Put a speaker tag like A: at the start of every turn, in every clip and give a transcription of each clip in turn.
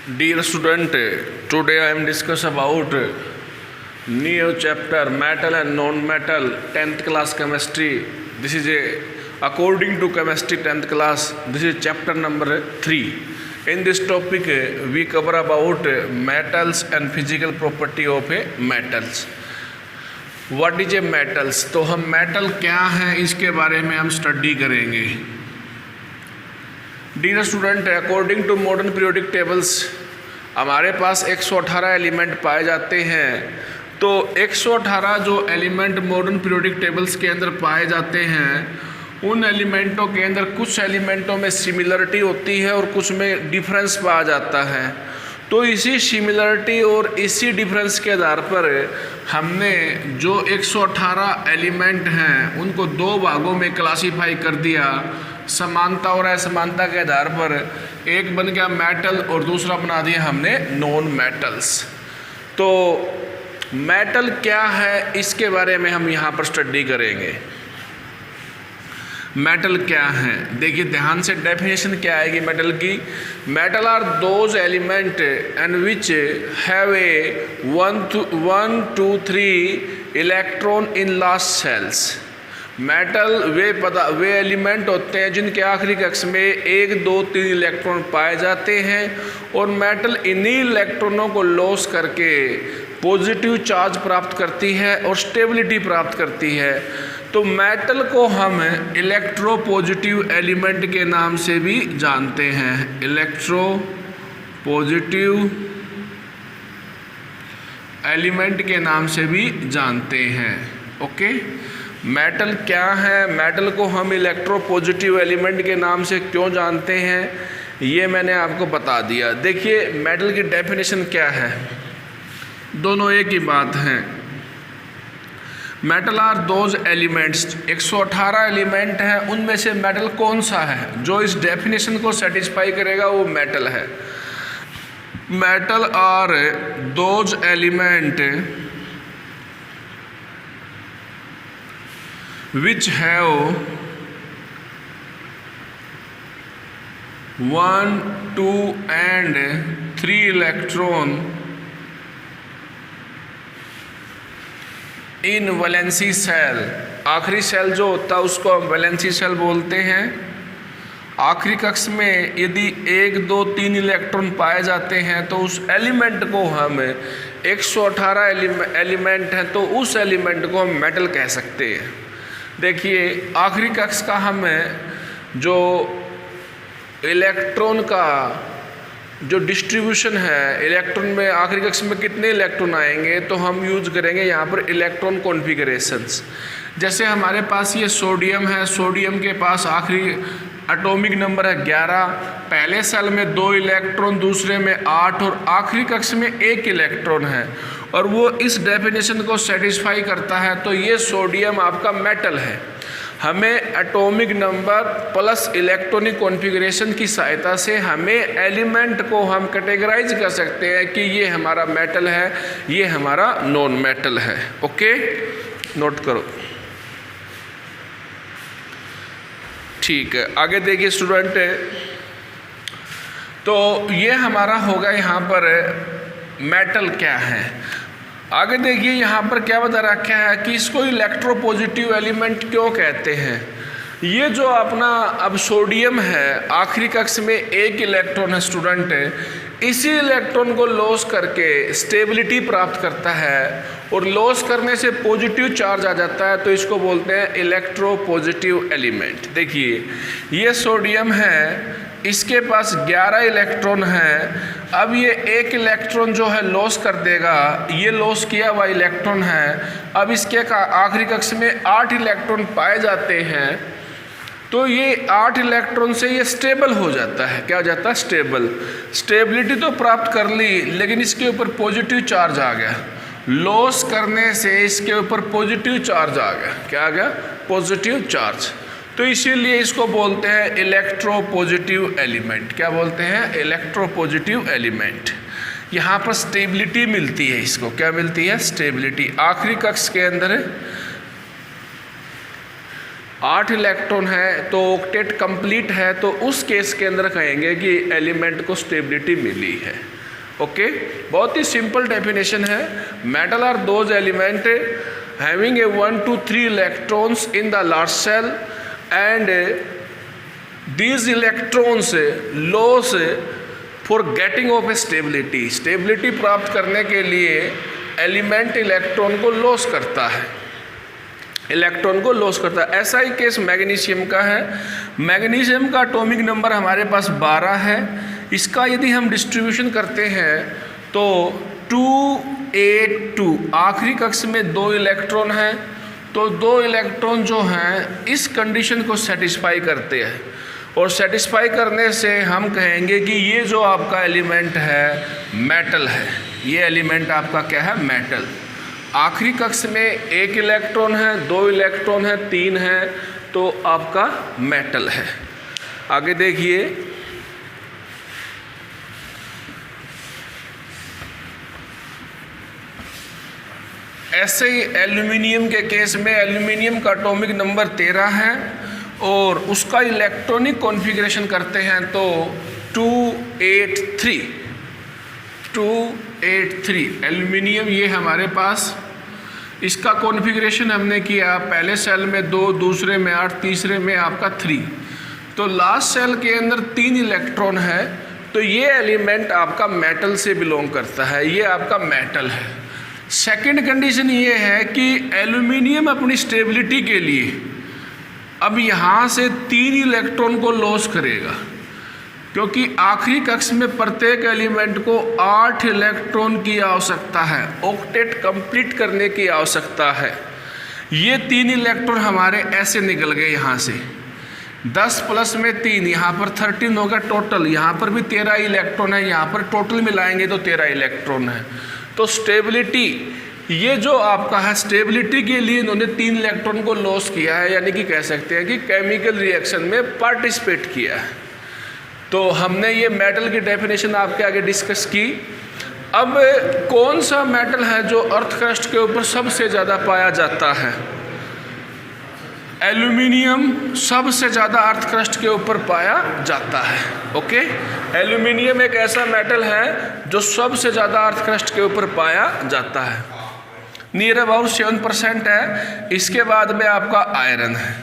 A: Dear student, today I am discuss about new chapter metal and non-metal 10th class chemistry. This is according to chemistry 10th class. This is chapter number 3. In this topic we cover about metals and physical property of metals. What is a metals? तो हम metal क्या है इसके बारे में हम study करेंगे. Dear student, according to modern periodic tables हमारे पास 118 एलिमेंट पाए जाते हैं. तो 118 जो एलिमेंट मॉडर्न पीरियोडिक टेबल्स के अंदर पाए जाते हैं, उन एलिमेंटों के अंदर कुछ एलिमेंटों में सिमिलरिटी होती है और कुछ में डिफरेंस पाया जाता है. तो इसी सिमिलरिटी और इसी डिफरेंस के आधार पर हमने जो 118 एलिमेंट हैं उनको दो भागों में क्लासीफाई कर दिया. समानता और असमानता के आधार पर एक बन गया मेटल और दूसरा बना दिया हमने नॉन मेटल्स. तो मेटल क्या है इसके बारे में हम यहाँ पर स्टडी करेंगे. मेटल क्या है, देखिए ध्यान से डेफिनेशन क्या आएगी मेटल की. Metal are those element and which have a 1 2 3 electron in last shells. Metal वे एलिमेंट होते हैं जिनके आखिरी कक्ष में 1 2 3 इलेक्ट्रॉन पाए जाते हैं और मेटल इन्हीं इलेक्ट्रॉनों को लॉस करके पॉजिटिव चार्ज प्राप्त करती है और स्टेबिलिटी प्राप्त करती है. तो मेटल को हम इलेक्ट्रो पॉजिटिव एलिमेंट के नाम से भी जानते हैं. इलेक्ट्रो पॉजिटिव एलिमेंट के नाम से भी जानते हैं. ओके, मेटल क्या है, मेटल को हम इलेक्ट्रो पॉजिटिव एलिमेंट के नाम से क्यों जानते हैं, ये मैंने आपको बता दिया. देखिए मेटल की डेफिनेशन क्या है, दोनों एक ही बात है. Metal are those elements, 118 element हैं, उनमें से मेटल कौन सा है जो इस डेफिनेशन को सेटिस्फाई करेगा, वो मेटल है. Metal are those element which have 1 2 and 3 electron in valency shell. आखिरी सेल जो होता है उसको हम वैलेंसी सेल बोलते हैं. आखिरी कक्ष में यदि 1 2 3 इलेक्ट्रॉन पाए जाते हैं तो उस एलिमेंट को हम 118 एलिमेंट हैं तो उस एलिमेंट को हम मेटल कह सकते हैं. देखिए आखिरी कक्ष का हम जो इलेक्ट्रॉन का जो डिस्ट्रीब्यूशन है, इलेक्ट्रॉन में आखिरी कक्ष में कितने इलेक्ट्रॉन आएंगे, तो हम यूज करेंगे यहाँ पर इलेक्ट्रॉन कॉन्फ़िगरेशंस. जैसे हमारे पास ये सोडियम है, सोडियम के पास आखिरी एटॉमिक नंबर है 11. पहले सेल में 2 इलेक्ट्रॉन, दूसरे में 8 और आखिरी कक्ष में 1 इलेक्ट्रॉन है और वो इस डेफिनेशन को सेटिस्फाई करता है. तो ये सोडियम आपका मेटल है. हमें atomic number plus electronic configuration की सहायता से हमें एलिमेंट को हम कैटेगराइज कर सकते हैं कि ये हमारा मेटल है, ये हमारा नॉन मेटल है. ओके, नोट करो. ठीक है, आगे देखिए स्टूडेंट. तो ये हमारा होगा यहाँ पर मेटल क्या है. आगे देखिए यहाँ पर क्या बता रखा है कि इसको इलेक्ट्रो पॉजिटिव एलिमेंट क्यों कहते हैं. ये जो अपना अब सोडियम है, आखिरी कक्ष में 1 इलेक्ट्रॉन है स्टूडेंट, इसी इलेक्ट्रॉन को लॉस करके स्टेबिलिटी प्राप्त करता है और लॉस करने से पॉजिटिव चार्ज आ जाता है, तो इसको बोलते हैं इलेक्ट्रो पॉजिटिव एलिमेंट. देखिए ये सोडियम है, इसके पास 11 इलेक्ट्रॉन हैं. अब ये 1 इलेक्ट्रॉन जो है लॉस कर देगा, ये लॉस किया हुआ इलेक्ट्रॉन है. अब इसके आखिरी कक्ष में 8 इलेक्ट्रॉन पाए जाते हैं, तो ये 8 इलेक्ट्रॉन से ये स्टेबल हो जाता है. क्या हो जाता है, स्टेबल. स्टेबिलिटी तो प्राप्त कर ली लेकिन इसके ऊपर पॉजिटिव चार्ज आ गया. लॉस करने से इसके ऊपर पॉजिटिव चार्ज आ गया. क्या आ गया, पॉजिटिव चार्ज. तो इसीलिए इसको बोलते हैं इलेक्ट्रो पॉजिटिव एलिमेंट. क्या बोलते हैं, इलेक्ट्रो पॉजिटिव एलिमेंट. यहाँ पर स्टेबिलिटी मिलती है इसको. क्या मिलती है, स्टेबिलिटी. आखिरी कक्ष के अंदर 8 इलेक्ट्रॉन है तो ऑक्टेट कंप्लीट है, तो उस केस के अंदर कहेंगे कि एलिमेंट को स्टेबिलिटी मिली है। ओके, बहुत ही सिंपल डेफिनेशन है। Metal are those element having a 1 to 3 electrons in the large shell and these electrons loss for getting of a stability. Stability प्राप्त करने के लिए एलिमेंट इलेक्ट्रॉन को लॉस करता है, इलेक्ट्रॉन को लॉस करता है। ऐसा ही केस मैग्नीशियम का है। मैग्नीशियम का एटॉमिक नंबर हमारे पास 12 है। इसका यदि हम डिस्ट्रीब्यूशन करते हैं तो 2 8 2, आखिरी कक्ष में 2 इलेक्ट्रॉन हैं, तो 2 इलेक्ट्रॉन जो हैं इस कंडीशन को सेटिस्फाई करते हैं, और सेटिस्फाई करने से हम कहेंगे कि ये जो आपका एलिमेंट है मेटल है। ये एलिमेंट आपका क्या है? मेटल। आखिरी कक्ष में 1 इलेक्ट्रॉन है, 2 इलेक्ट्रॉन है, 3 है, तो आपका मेटल है। आगे देखिए, ऐसे ही एल्यूमिनियम के केस में एल्यूमिनियम का एटॉमिक नंबर 13 है और उसका इलेक्ट्रॉनिक कॉन्फ़िगरेशन करते हैं तो 283 एल्यूमिनियम ये हमारे पास, इसका कॉन्फ़िगरेशन हमने किया पहले सेल में 2, दूसरे में 8, तीसरे में आपका 3, तो लास्ट सेल के अंदर 3 इलेक्ट्रॉन है, तो ये एलिमेंट आपका मेटल से बिलोंग करता है, ये आपका मेटल है। सेकंड कंडीशन ये है कि एल्यूमिनियम अपनी स्टेबिलिटी के लिए अब यहाँ से 3 इलेक्ट्रॉन को लॉस करेगा, क्योंकि आखिरी कक्ष में प्रत्येक एलिमेंट को 8 इलेक्ट्रॉन की आवश्यकता है, ऑक्टेट कंप्लीट करने की आवश्यकता है। ये 3 इलेक्ट्रॉन हमारे ऐसे निकल गए यहाँ से, 10 प्लस में 3, यहाँ पर 13 होगा टोटल, यहाँ पर भी 13 इलेक्ट्रॉन है, यहाँ पर टोटल मिलाएंगे तो 13 इलेक्ट्रॉन है। तो स्टेबिलिटी, ये जो आपका है स्टेबिलिटी के लिए इन्होंने 3 इलेक्ट्रॉन को लॉस किया है, यानी कि कह सकते हैं कि केमिकल रिएक्शन में पार्टिसिपेट किया है। तो हमने ये मेटल की डेफिनेशन आपके आगे डिस्कस की। अब कौन सा मेटल है जो अर्थ क्रस्ट के ऊपर सबसे ज़्यादा पाया जाता है? एल्यूमिनियम सबसे ज़्यादा अर्थ क्रस्ट के ऊपर पाया जाता है। ओके, एल्यूमिनियम एक ऐसा मेटल है जो सबसे ज़्यादा अर्थ क्रस्ट के ऊपर पाया जाता है, नियर अबाउट 7% है। इसके बाद में आपका आयरन है,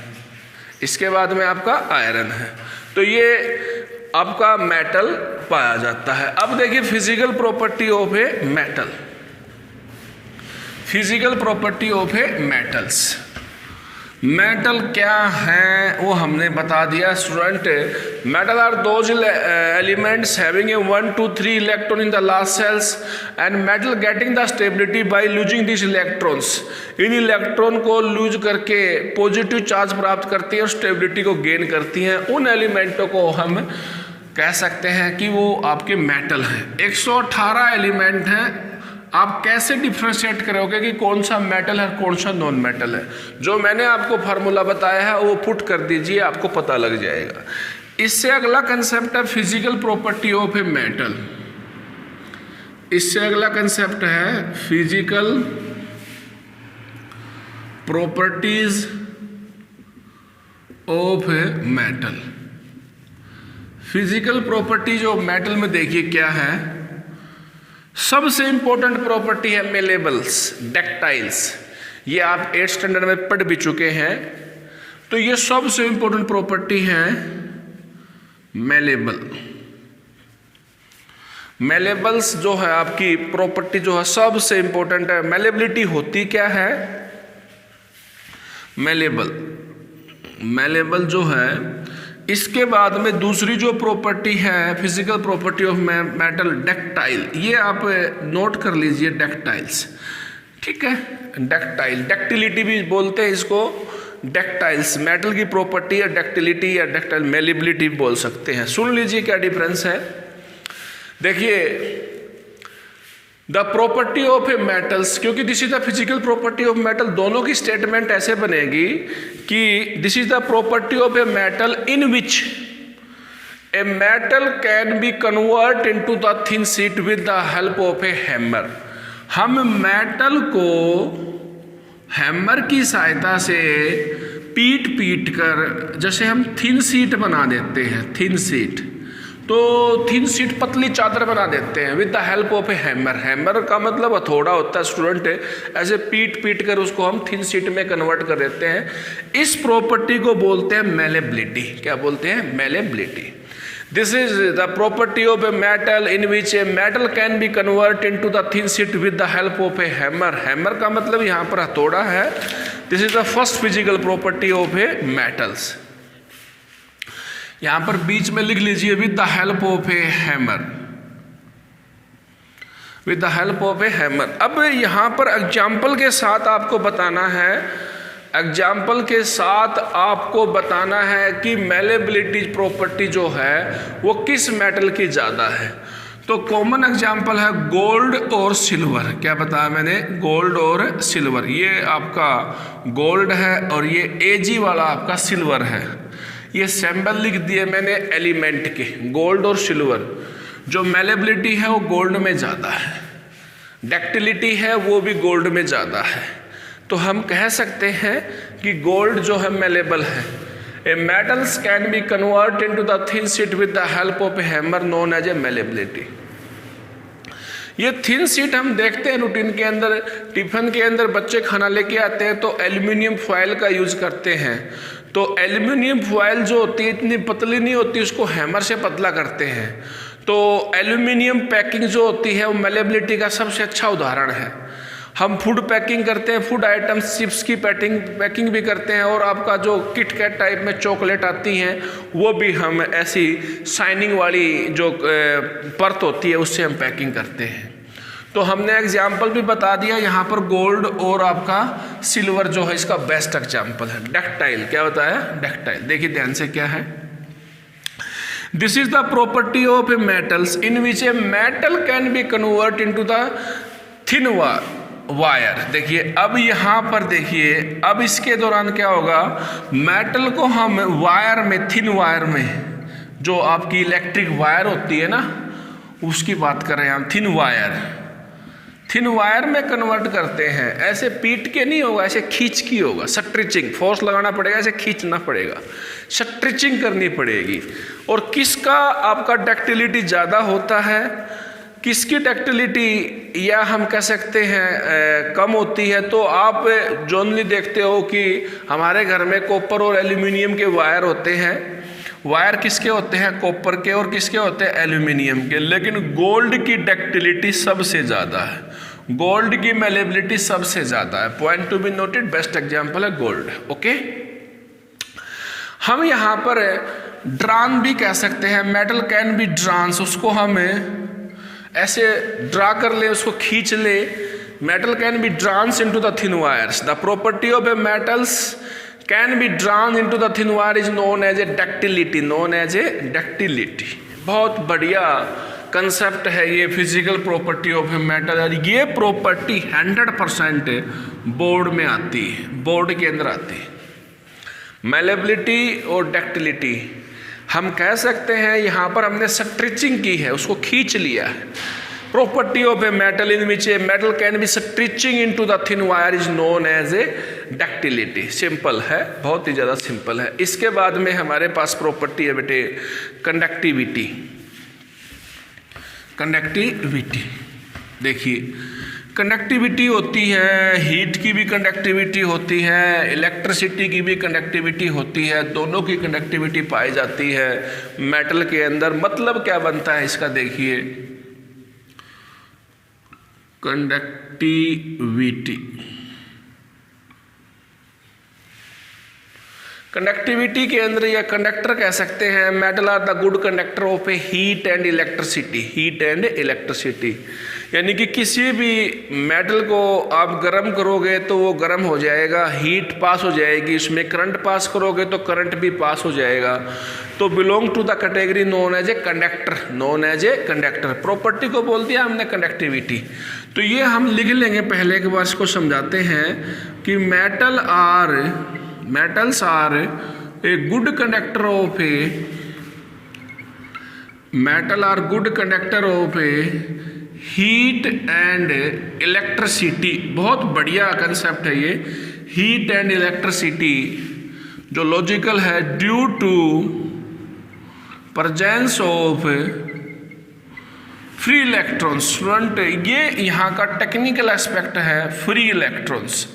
A: इसके बाद में आपका आयरन है। तो ये आपका मेटल पाया जाता है। अब देखिए physical property of a metal, physical property of a metals. Metal क्या है वो हमने बता दिया student. Metal are those elements having a 1 to 3 electron in the last shells and metal getting the stability by losing this electrons. इन electron को lose करके positive charge प्राप्त करती है और स्टेबिलिटी को गेन करती हैं। उन एलिमेंटों को हम कह सकते हैं कि वो आपके मेटल हैं। 118 एलिमेंट हैं। आप कैसे डिफ्रेंशिएट करोगे कि कौन सा मेटल है कौन सा नॉन मेटल है? जो मैंने आपको फार्मूला बताया है वो पुट कर दीजिए, आपको पता लग जाएगा। इससे अगला कंसेप्ट है physical property of a metal. इससे अगला कंसेप्ट है physical properties of a metal. Physical properties of metal में देखिए क्या है। सबसे इंपॉर्टेंट प्रॉपर्टी है मेलेबल्स, डक्टाइल्स। ये आप 8th स्टैंडर्ड में पढ़ भी चुके हैं। तो ये सबसे इंपॉर्टेंट प्रॉपर्टी है मेलेबल। मेलेबल्स जो है आपकी प्रॉपर्टी जो है सबसे इंपॉर्टेंट है। मेलेबिलिटी होती क्या है? मेलेबल, मेलेबल जो है। इसके बाद में दूसरी जो प्रॉपर्टी है physical property of metal, ductile. ये आप नोट कर लीजिए, डक्टाइल्स। ठीक है, डक्टाइल, डक्टिलिटी भी बोलते हैं इसको। डक्टाइल्स मेटल की प्रॉपर्टी है, डक्टिलिटी या डक्टाइल मेलेबिलिटी बोल सकते हैं। सुन लीजिए क्या डिफरेंस है। देखिए, the property of a metals, क्योंकि this is the physical property of metal, दोनों की स्टेटमेंट ऐसे बनेगी कि this is the property of a metal in which a metal can be convert into the thin sheet with the help of a hammer. हम metal को hammer की सहायता से पीट पीट कर जैसे हम थिन शीट बना देते हैं, थिन शीट, तो थिन शीट पतली चादर बना देते हैं with the help of a hammer. Hammer का मतलब हथौड़ा होता है स्टूडेंट, ऐसे पीट पीट कर उसको हम थिन शीट में कन्वर्ट कर देते हैं। इस प्रॉपर्टी को बोलते हैं मैलेबिलिटी। क्या बोलते हैं? Malleability. This is the property of a metal in which a metal can be converted into the thin sheet with the help of a hammer. Hammer का मतलब यहाँ पर हथौड़ा है। This is the first physical property of a metals. यहाँ पर बीच में लिख लीजिए with the help of a hammer. With the help of a hammer. अब यहाँ पर एग्जाम्पल के साथ आपको बताना है, एग्जाम्पल के साथ आपको बताना है कि मैलेबिलिटी प्रॉपर्टी जो है वो किस मेटल की ज़्यादा है। तो कॉमन एग्जाम्पल है गोल्ड और सिल्वर। क्या बताया मैंने? गोल्ड और सिल्वर। ये आपका गोल्ड है और ये एजी वाला आपका सिल्वर है। ये सिंबल लिख दिए मैंने एलिमेंट के, गोल्ड और सिल्वर। जो मैलेबिलिटी है वो गोल्ड में ज़्यादा है, डक्टिलिटी है वो भी गोल्ड में ज़्यादा है। तो हम कह सकते हैं कि गोल्ड जो है मैलेबल है। A metals can be convert into the thin sheet with the help of a hammer known as a malleability. ये थिन शीट हम देखते हैं रूटीन के अंदर, टिफिन के अंदर बच्चे खाना लेके आते हैं तो एल्यूमिनियम फॉयल का यूज करते हैं। तो एल्यूमिनियम फॉयल जो होती है इतनी पतली नहीं होती, उसको हैमर से पतला करते हैं। तो एल्यूमिनियम पैकिंग जो होती है वो मैलेबिलिटी का सबसे अच्छा उदाहरण है। हम फूड पैकिंग करते हैं, फूड आइटम्स चिप्स की पैकिंग भी करते हैं, और आपका जो किट कैट टाइप में चॉकलेट आती हैं वो भी हम ऐसी शाइनिंग वाली जो परत होती है उससे हम पैकिंग करते हैं। तो हमने एग्जाम्पल भी बता दिया यहाँ पर गोल्ड और आपका सिल्वर जो है इसका बेस्ट एग्जाम्पल है। डक्टाइल, क्या बताया? डक्टाइल। देखिए ध्यान से क्या है, this is the property of a metals in which a metal can be convert into the thin wire. देखिए अब यहाँ पर देखिए, अब इसके दौरान क्या होगा, मेटल को हम वायर में, थिन वायर में, जो आपकी इलेक्ट्रिक वायर होती है ना उसकी बात कर रहे हैं हम, थिन वायर में कन्वर्ट करते हैं। ऐसे पीट के नहीं होगा, ऐसे खींच की होगा, स्ट्रेचिंग, फोर्स लगाना पड़ेगा, ऐसे खींचना पड़ेगा, स्ट्रेचिंग करनी पड़ेगी। और किसका आपका डक्टिलिटी ज़्यादा होता है, किसकी डक्टिलिटी या हम कह सकते हैं कम होती है, तो आप जनरली देखते हो कि हमारे घर में कॉपर और एल्यूमिनियम के वायर होते हैं। वायर किसके होते हैं? कॉपर के। और किसके होते हैं? एल्यूमिनियम के। लेकिन गोल्ड की डक्टिलिटी सबसे ज़्यादा है, गोल्ड की मैलेबिलिटी सबसे ज़्यादा है। Point to be noted, best example है गोल्ड। ओके, हम यहाँ पर ड्रान भी कह सकते हैं, मेटल कैन बी ड्रांस, उसको हम ऐसे ड्रा कर ले, उसको खींच ले। Metal can be drawns into the thin wires. The property of a metals can be drawn into the thin wire is known as a ductility, known as a ductility. बहुत बढ़िया कंसेप्ट है ये physical property of a metal. और ये property 100% board में आती है, board के अंदर आती है। मैलेबिलिटी और डक्टिलिटी हम कह सकते हैं, यहाँ पर हमने स्ट्रेचिंग की है, उसको खींच लिया है। Property of a metal in which a metal can be stretching into the thin wire is known as a ductility. Simple है, बहुत ही ज़्यादा सिंपल है। इसके बाद में हमारे पास प्रॉपर्टी है बेटे कंडक्टिविटी। कंडक्टिविटी देखिए, कंडक्टिविटी होती है, हीट की भी कंडक्टिविटी होती है, इलेक्ट्रिसिटी की भी कंडक्टिविटी होती है, दोनों की कंडक्टिविटी पाई जाती है मेटल के अंदर। मतलब क्या बनता है इसका, देखिए कंडक्टिविटी। कंडक्टिविटी के अंदर या कंडक्टर कह सकते हैं, metal are the good conductor of a heat and electricity. Heat and electricity यानी कि किसी भी मेटल को आप गर्म करोगे तो वो गर्म हो जाएगा, हीट पास हो जाएगी, उसमें करंट पास करोगे तो करंट भी पास हो जाएगा। तो belong to the category known as a conductor, known as a conductor. Property को बोल दिया हमने कंडक्टिविटी। तो ये हम लिख लेंगे, पहले के बार इसको समझाते हैं कि metals are a good conductor of a, metal are good conductor of a heat and electricity. बहुत बढ़िया कंसेप्ट है ये, हीट एंड इलेक्ट्रिसिटी जो लॉजिकल है, due to presence of free electrons. Student ये यहाँ का टेक्निकल एस्पेक्ट है, फ्री इलेक्ट्रॉन्स।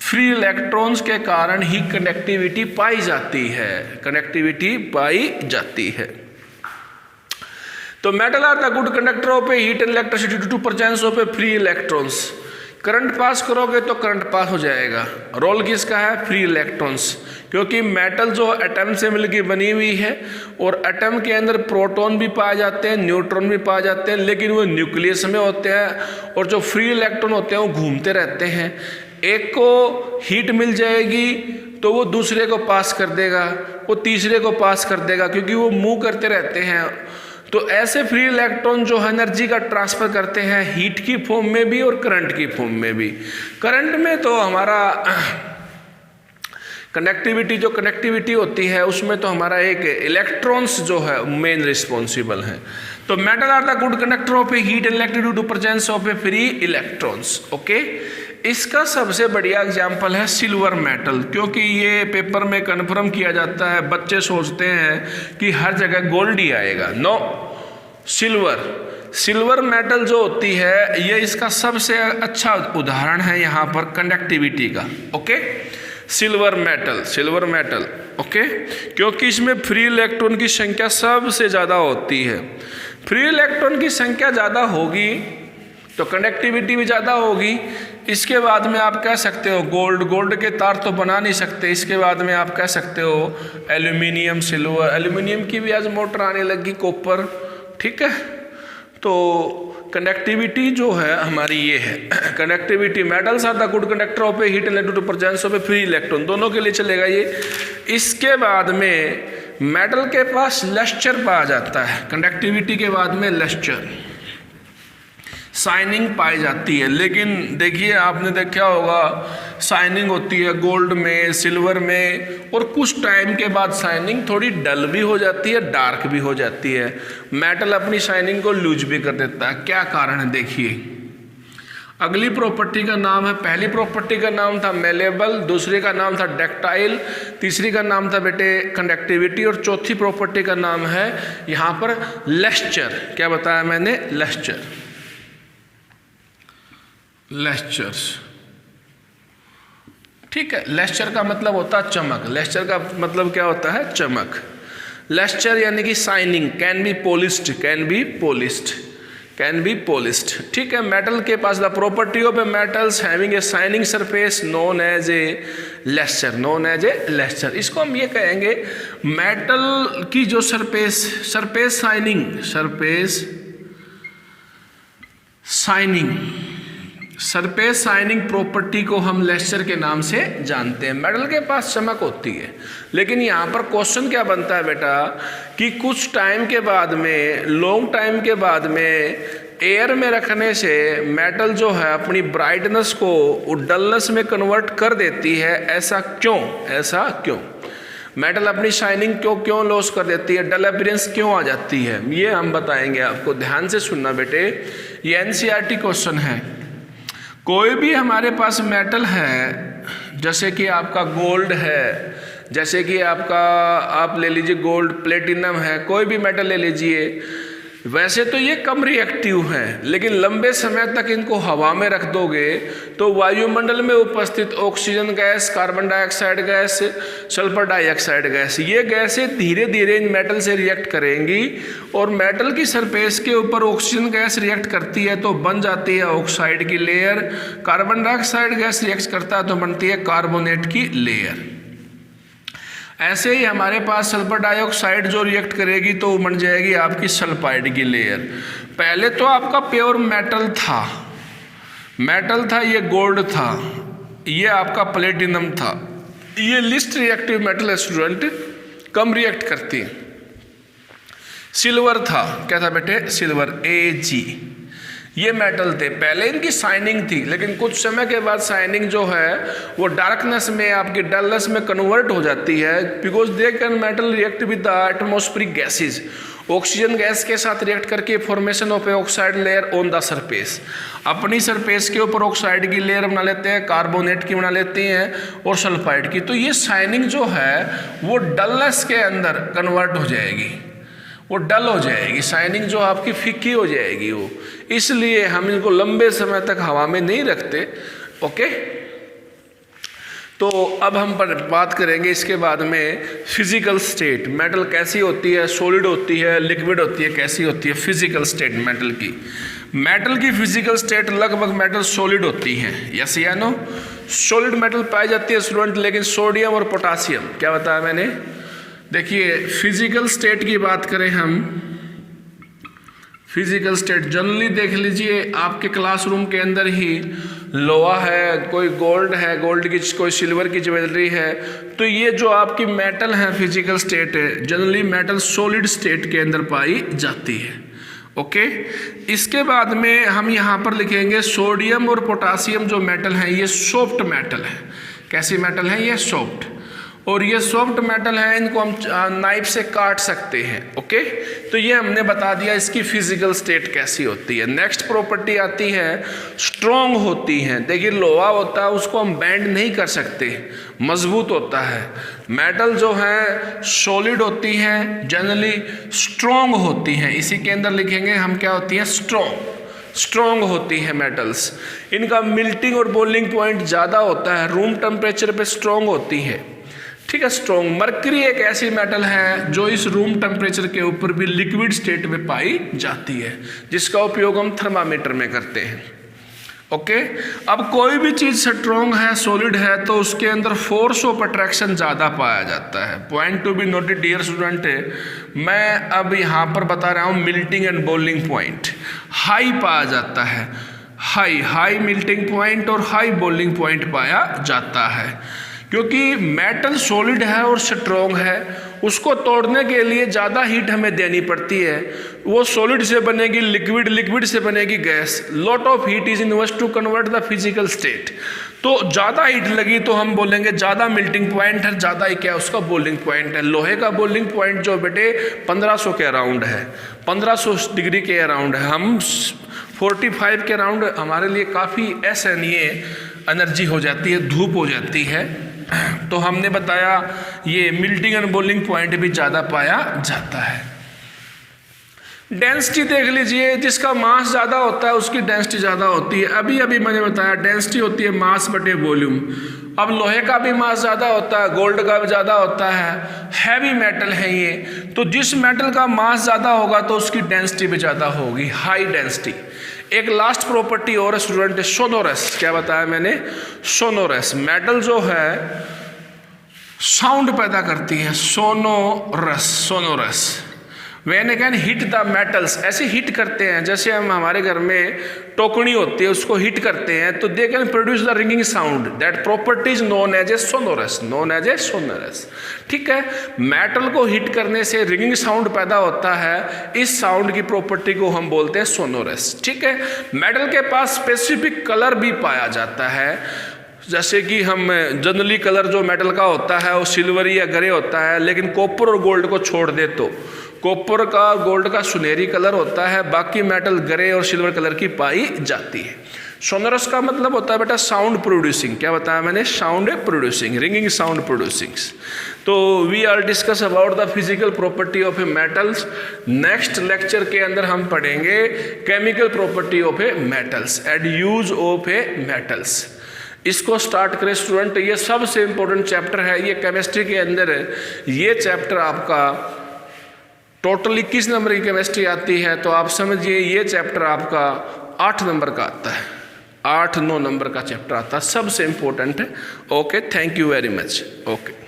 A: फ्री इलेक्ट्रॉन्स के कारण ही कंडक्टिविटी पाई जाती है, कंडक्टिविटी पाई जाती है। तो metal are the good conductor of a heat and electricity due to presence of a free electrons. Current pass करोगे तो करंट पास हो जाएगा। रोल किसका है? फ्री इलेक्ट्रॉन्स, क्योंकि मेटल जो एटम से मिलकर बनी हुई है और एटम के अंदर प्रोटॉन भी पाए जाते हैं, न्यूट्रॉन भी पाए जाते हैं, लेकिन वो न्यूक्लियस में होते हैं और जो फ्री इलेक्ट्रॉन होते हैं वो घूमते रहते हैं। एक को हीट मिल जाएगी तो वो दूसरे को पास कर देगा, वो तीसरे को पास कर देगा, क्योंकि वो मूव करते रहते हैं। तो ऐसे फ्री इलेक्ट्रॉन जो एनर्जी का ट्रांसफर करते हैं हीट की फॉर्म में भी और करंट की फॉर्म में भी। करंट में तो हमारा कनेक्टिविटी होती है, उसमें तो हमारा एक इलेक्ट्रॉन्स जो है मेन रिस्पॉन्सिबल है। तो metal are the good conductor of a heat and electricity due to presence of a free electrons. Okay, इसका सबसे बढ़िया एग्जाम्पल है सिल्वर मेटल, क्योंकि ये पेपर में कन्फर्म किया जाता है। बच्चे सोचते हैं कि हर जगह गोल्ड ही आएगा, नो, सिल्वर मेटल जो होती है ये इसका सबसे अच्छा उदाहरण है यहाँ पर कंडक्टिविटी का। ओके, सिल्वर मेटल ओके, क्योंकि इसमें फ्री इलेक्ट्रॉन की संख्या सबसे ज़्यादा होती है। फ्री इलेक्ट्रॉन की संख्या ज़्यादा होगी तो कंडक्टिविटी भी ज़्यादा होगी। इसके बाद में आप कह सकते हो गोल्ड के तार तो बना नहीं सकते। इसके बाद में आप कह सकते हो एल्यूमिनियम, सिल्वर, एल्यूमिनियम की भी आज मोटर आने लगी, कॉपर, ठीक है। तो कंडक्टिविटी जो है हमारी ये है, conductivity metals are the good conductor of a heat and to presence of a free electron, दोनों के लिए चलेगा ये। इसके बाद में मेटल के पास लस्टर पाया जाता है, कंडक्टिविटी के बाद में लस्टर, शाइनिंग पाई जाती है। लेकिन देखिए आपने देखा होगा शाइनिंग होती है गोल्ड में, सिल्वर में, और कुछ टाइम के बाद शाइनिंग थोड़ी डल भी हो जाती है, डार्क भी हो जाती है। मेटल अपनी शाइनिंग को लूज भी कर देता है। क्या कारण है देखिए। अगली प्रॉपर्टी का नाम है, पहली प्रॉपर्टी का नाम था मेलेबल, दूसरी का नाम था डक्टाइल, तीसरी का नाम था बेटे कंडक्टिविटी, और चौथी प्रॉपर्टी का नाम है यहाँ पर लस्टर। क्या बताया मैंने? लस्टर्स, ठीक है। लस्टर का मतलब होता है चमक, लस्टर का मतलब क्या होता है? चमक। लस्टर यानी कि शाइनिंग, कैन बी पोलिस्ड, ठीक है। मेटल के पास the property of a metals having a shining surface known as a lustre. इसको हम ये कहेंगे मेटल की जो सरफेस शाइनिंग प्रॉपर्टी को हम लस्टर के नाम से जानते हैं। मेटल के पास चमक होती है, लेकिन यहाँ पर क्वेश्चन क्या बनता है बेटा कि कुछ टाइम के बाद में, लॉन्ग टाइम के बाद में एयर में रखने से मेटल जो है अपनी ब्राइटनेस को डलनेस में कन्वर्ट कर देती है। ऐसा क्यों? मेटल अपनी शाइनिंग क्यों लॉस कर देती है, डल अपीयरेंस क्यों आ जाती है, ये हम बताएंगे आपको। ध्यान से सुनना बेटे, ये एनसीईआरटी क्वेश्चन है। कोई भी हमारे पास मेटल है, जैसे कि आपका गोल्ड है, जैसे कि आपका आप ले लीजिए गोल्ड, प्लेटिनम है, कोई भी मेटल ले लीजिए। वैसे तो ये कम रिएक्टिव हैं, लेकिन लंबे समय तक इनको हवा में रख दोगे तो वायुमंडल में उपस्थित oxygen gas, carbon dioxide gas, sulphur dioxide gas, ये गैसें धीरे धीरे इन मेटल से रिएक्ट करेंगी और मेटल की सरफेस के ऊपर ऑक्सीजन गैस रिएक्ट करती है तो बन जाती है ऑक्साइड की layer, carbon dioxide gas react करता है तो बनती है कार्बोनेट की लेयर। ऐसे ही हमारे पास सल्फर डाइऑक्साइड जो रिएक्ट करेगी तो बन जाएगी आपकी सल्फाइड की लेयर। पहले तो आपका प्योर मेटल था, ये गोल्ड था, ये आपका प्लेटिनम था, ये लिस्ट रिएक्टिव मेटल है स्टूडेंट, कम रिएक्ट करती है। सिल्वर था, क्या था बेटे? सिल्वर, Ag, ये मेटल थे। पहले इनकी शाइनिंग थी, लेकिन कुछ समय के बाद शाइनिंग जो है वो डार्कनेस में, आपकी डलनेस में कन्वर्ट हो जाती है, because they can metal react with the atmospheric gases. Oxygen gas के साथ रिएक्ट करके formation of A oxide layer on the surface, अपनी सरफेस के ऊपर ऑक्साइड की लेयर बना लेते हैं, कार्बोनेट की बना लेते हैं और सल्फाइड की। तो ये शाइनिंग जो है वो डलनेस के अंदर कन्वर्ट हो जाएगी, वो डल हो जाएगी, शाइनिंग जो आपकी फीकी हो जाएगी वो, इसलिए हम इनको लंबे समय तक हवा में नहीं रखते। ओके, तो अब हम बात करेंगे इसके बाद में फिजिकल स्टेट, मेटल कैसी होती है, सॉलिड होती है, लिक्विड होती है, कैसी होती है फिजिकल स्टेट मेटल की। मेटल की फिजिकल स्टेट लगभग मेटल सॉलिड होती हैं, यस या नो। सॉलिड मेटल पाई जाती है स्टूडेंट, लेकिन सोडियम और पोटासियम, क्या बताया मैंने, देखिए फिजिकल स्टेट की बात करें हम, फिजिकल स्टेट जनरली देख लीजिए आपके क्लासरूम के अंदर ही लोहा है, कोई गोल्ड है, गोल्ड की कोई सिल्वर की ज्वेलरी है, तो ये जो आपकी मेटल है फिजिकल स्टेट है, जनरली मेटल सॉलिड स्टेट के अंदर पाई जाती है। ओके, इसके बाद में हम यहाँ पर लिखेंगे सोडियम और पोटासियम जो मेटल है ये सॉफ्ट मेटल है। कैसी मेटल है ये, सॉफ्ट, और ये सॉफ्ट मेटल है, इनको हम नाइफ से काट सकते हैं। ओके, तो ये हमने बता दिया इसकी फिजिकल स्टेट कैसी होती है। नेक्स्ट प्रॉपर्टी आती है स्ट्रॉन्ग होती है। देखिए लोहा होता है उसको हम बैंड नहीं कर सकते, मजबूत होता है। मेटल जो है सॉलिड होती हैं, जनरली स्ट्रॉन्ग होती हैं, इसी के अंदर लिखेंगे हम क्या होती हैं, स्ट्रॉन्ग होती है मेटल्स। इनका मिल्टिंग और बॉइलिंग पॉइंट ज़्यादा होता है, रूम टेम्परेचर पे स्ट्रॉन्ग होती है, ठीक है, स्ट्रॉन्ग। मरकरी एक ऐसी मेटल है जो इस रूम टेम्परेचर के ऊपर भी लिक्विड स्टेट में पाई जाती है, जिसका उपयोग हम थर्मामीटर में करते हैं। ओके, अब कोई भी चीज़ स्ट्रॉन्ग है, सॉलिड है, तो उसके अंदर फोर्स ऑफ अट्रैक्शन ज़्यादा पाया जाता है। Point to be noted dear student, मैं अब यहाँ पर बता रहा हूँ melting and boiling point high पाया जाता है, हाई मिल्टिंग पॉइंट और हाई बॉइलिंग पॉइंट पाया जाता है, क्योंकि मेटल सॉलिड है और स्ट्रॉन्ग है, उसको तोड़ने के लिए ज़्यादा हीट हमें देनी पड़ती है। वो सॉलिड से बनेगी लिक्विड, लिक्विड से बनेगी gas, lot of heat is invest to convert the physical state. तो ज़्यादा हीट लगी तो हम बोलेंगे ज़्यादा मेल्टिंग पॉइंट है, ज़्यादा ही क्या उसका बॉइलिंग पॉइंट है। लोहे का बॉइलिंग पॉइंट जो बेटे 1500 के अराउंड है, 1500 डिग्री के अराउंड है। हम 45 के अराउंड हमारे लिए काफ़ी एसएनए एनर्जी हो जाती है, धूप हो जाती है। तो हमने बताया ये मिल्टिंग एंड बॉइलिंग पॉइंट भी ज़्यादा पाया जाता है। डेंसिटी देख लीजिए, जिसका मास ज़्यादा होता है उसकी डेंसिटी ज़्यादा होती है। अभी मैंने बताया डेंसिटी होती है मास बटे वॉल्यूम। अब लोहे का भी मास ज़्यादा होता है, गोल्ड का भी ज़्यादा होता है, हैवी मेटल है ये, तो जिस मेटल का मास ज़्यादा होगा तो उसकी डेंसिटी भी ज़्यादा होगी, हाई डेंसिटी। एक लास्ट प्रॉपर्टी और स्टूडेंट, सोनोरस। क्या बताया मैंने, सोनोरस। मेटल जो है साउंड पैदा करती है, sonorous. When you can hit the metals, ऐसे हिट करते हैं जैसे हम हमारे घर में टोकनी होती है उसको हिट करते हैं तो they can produce the ringing sound, that property is known as a sonorous. ठीक है, मेटल को हिट करने से रिंगिंग साउंड पैदा होता है, इस साउंड की प्रॉपर्टी को हम बोलते हैं सोनोरस। ठीक है, मेटल के पास स्पेसिफिक कलर भी पाया जाता है, जैसे कि हम जनरली कलर जो मेटल का होता है वो सिल्वर या ग्रे होता है, लेकिन कॉपर और गोल्ड को छोड़ दे तो कॉपर का गोल्ड का सुनहरी कलर होता है, बाकी मेटल ग्रे और सिल्वर कलर की पाई जाती है। सोनोरस का मतलब होता है बेटा साउंड प्रोड्यूसिंग। क्या बताया मैंने, sound producing, ringing sound producing. तो we are discuss about the physical property of a metals. Next lecture के अंदर हम पढ़ेंगे chemical property of a metals and use of a metals. इसको स्टार्ट करें स्टूडेंट, ये सबसे इम्पोर्टेंट चैप्टर है, ये केमिस्ट्री के अंदर है। ये चैप्टर आपका टोटल 21 नंबर की केमिस्ट्री आती है, तो आप समझिए ये चैप्टर आपका 8 नंबर का आता है, 8-9 नंबर का चैप्टर आता है, सबसे इम्पोर्टेंट है। Okay, thank you very much. Okay.